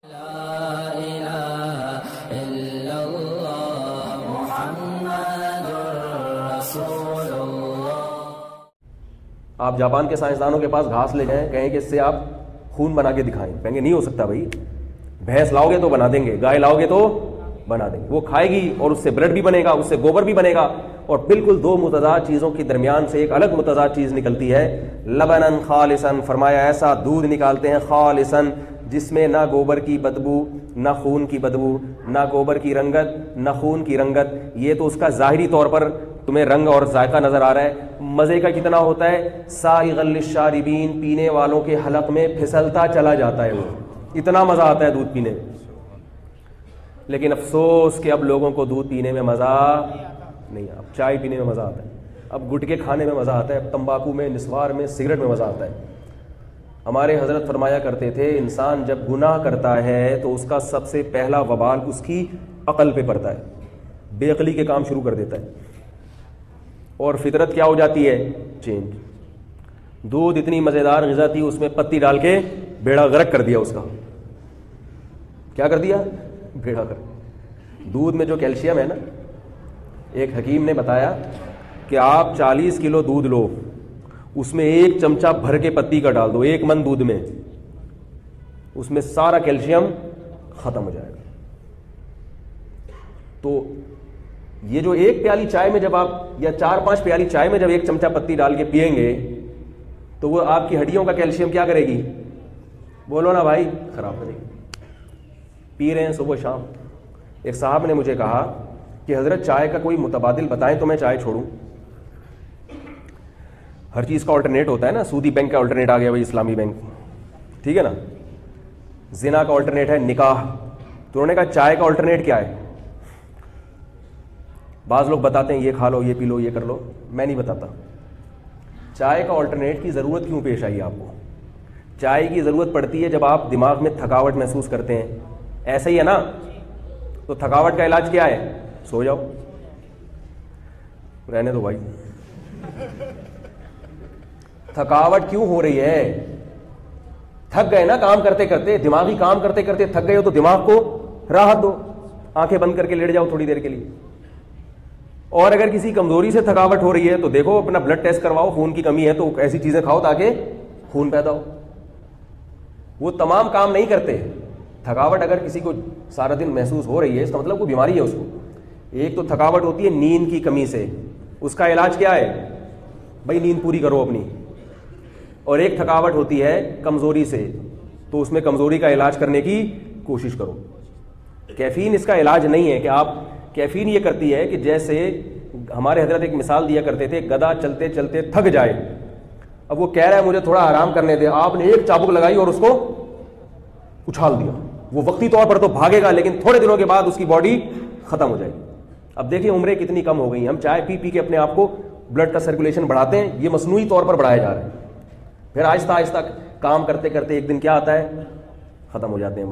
آپ جاپان کے سائنسدانوں کے پاس گھاس لے جائیں، کہیں کہ اس سے آپ خون بنا کے دکھائیں، کہیں گے نہیں ہو سکتا بھائی، بھینس لاؤ گے تو بنا دیں گے، گائے لاؤ گے تو بنا دیں گے، وہ کھائے گی اور اس سے بلڈ بھی بنے گا، اس سے گوبر بھی بنے گا، اور بالکل دو متضاد چیزوں کے درمیان سے ایک الگ متضاد چیز نکلتی ہے، لبنن خالصن، فرمایا ایسا دودھ نکالتے ہیں خالصن جس میں نہ گوبر کی بدبو، نہ خون کی بدبو، نہ گوبر کی رنگت، نہ خون کی رنگت، یہ تو اس کا ظاہری طور پر تمہیں رنگ اور ذائقہ نظر آ رہا ہے، مزے کا کتنا ہوتا ہے، سائغ للشاربین، پینے والوں کے حلق میں پھسلتا چلا جاتا ہے، وہ اتنا مزہ آتا ہے دودھ پینے میں۔ لیکن افسوس کہ اب لوگوں کو دودھ پینے میں مزہ نہیں، اب چائے پینے میں مزہ آتا ہے، اب گٹکے کھانے میں مزہ آتا ہے، اب تمباکو میں، نسوار میں، سگریٹ میں مزہ آتا ہے۔ ہمارے حضرت فرمایا کرتے تھے انسان جب گناہ کرتا ہے تو اس کا سب سے پہلا وبال اس کی عقل پہ پڑتا ہے، بے عقلی کے کام شروع کر دیتا ہے، اور فطرت کیا ہو جاتی ہے، چینج۔ دودھ اتنی مزیدار غذا تھی، اس میں پتی ڈال کے بیڑا غرق کر دیا، اس کا کیا کر دیا، بیڑا غرق۔ دودھ میں جو کیلشیم ہے نا، ایک حکیم نے بتایا کہ آپ 40 کلو دودھ لو، اس میں 1 چمچہ بھر کے پتی کا ڈال دو، 1 من دودھ میں، اس میں سارا کیلشیم ختم ہو جائے گا۔ تو یہ جو 1 پیالی چائے میں جب آپ، یا 4-5 پیالی چائے میں جب 1 چمچہ پتی ڈال کے پئیں گے تو وہ آپ کی ہڈیوں کا کیلشیم کیا کرے گی، بولو نا بھائی، خراب کرے گی۔ پی رہے ہیں صبح شام۔ ایک صاحب نے مجھے کہا کہ حضرت چائے کا کوئی متبادل بتائیں تو میں چائے چھوڑوں۔ ہر چیز کا آلٹرنیٹ ہوتا ہے نا، سودی بینک کا آلٹرنیٹ آ گیا بھائی، اسلامی بینک، ٹھیک ہے نا، زنا کا آلٹرنیٹ ہے نکاح، تو انہوں نے کہا چائے کا آلٹرنیٹ کیا ہے؟ بعض لوگ بتاتے ہیں یہ کھا لو، یہ پی لو، یہ کر لو، میں نہیں بتاتا۔ چائے کا آلٹرنیٹ کی ضرورت کیوں پیش آئی آپ کو؟ چائے کی ضرورت پڑتی ہے جب آپ دماغ میں تھکاوٹ محسوس کرتے ہیں، ایسا ہی ہے نا، تو تھکاوٹ کا علاج کیا ہے، سو جاؤ، رہنے دو بھائی۔ تھکاوٹ کیوں ہو رہی ہے؟ تھک گئے نا کام کرتے کرتے، دماغی کام کرتے کرتے تھک گئے ہو تو دماغ کو راحت دو، آنکھیں بند کر کے لیٹ جاؤ تھوڑی دیر کے لیے۔ اور اگر کسی کمزوری سے تھکاوٹ ہو رہی ہے تو دیکھو اپنا بلڈ ٹیسٹ کرواؤ، خون کی کمی ہے تو ایسی چیزیں کھاؤ تاکہ خون پیدا ہو۔ وہ تمام کام نہیں کرتے۔ تھکاوٹ اگر کسی کو سارا دن محسوس ہو رہی ہے اس کا مطلب کوئی بیماری ہے اس کو۔ ایک تو تھکاوٹ ہوتی ہے نیند کی کمی سے، اس کا علاج کیا ہے بھائی، نیند پوری کرو اپنی۔ اور ایک تھکاوٹ ہوتی ہے کمزوری سے، تو اس میں کمزوری کا علاج کرنے کی کوشش کرو۔ کیفین اس کا علاج نہیں ہے کہ آپ، کیفین یہ کرتی ہے کہ جیسے ہمارے حضرت ایک مثال دیا کرتے تھے، گدھا چلتے چلتے تھک جائے، اب وہ کہہ رہا ہے مجھے تھوڑا آرام کرنے دے، آپ نے ایک چابک لگائی اور اس کو اچھال دیا، وہ وقتی طور پر تو بھاگے گا لیکن تھوڑے دنوں کے بعد اس کی باڈی ختم ہو جائے گی۔ اب دیکھیں عمریں کتنی کم ہو گئی ہیں، ہم چائے پی پی کے اپنے آپ کو بلڈ کا سرکولیشن بڑھاتے ہیں، یہ مصنوعی طور پر بڑھایا جا رہا ہے، پھر آہستہ آہستہ کام کرتے کرتے ایک دن کیا آتا ہے، ختم ہو جاتے ہیں۔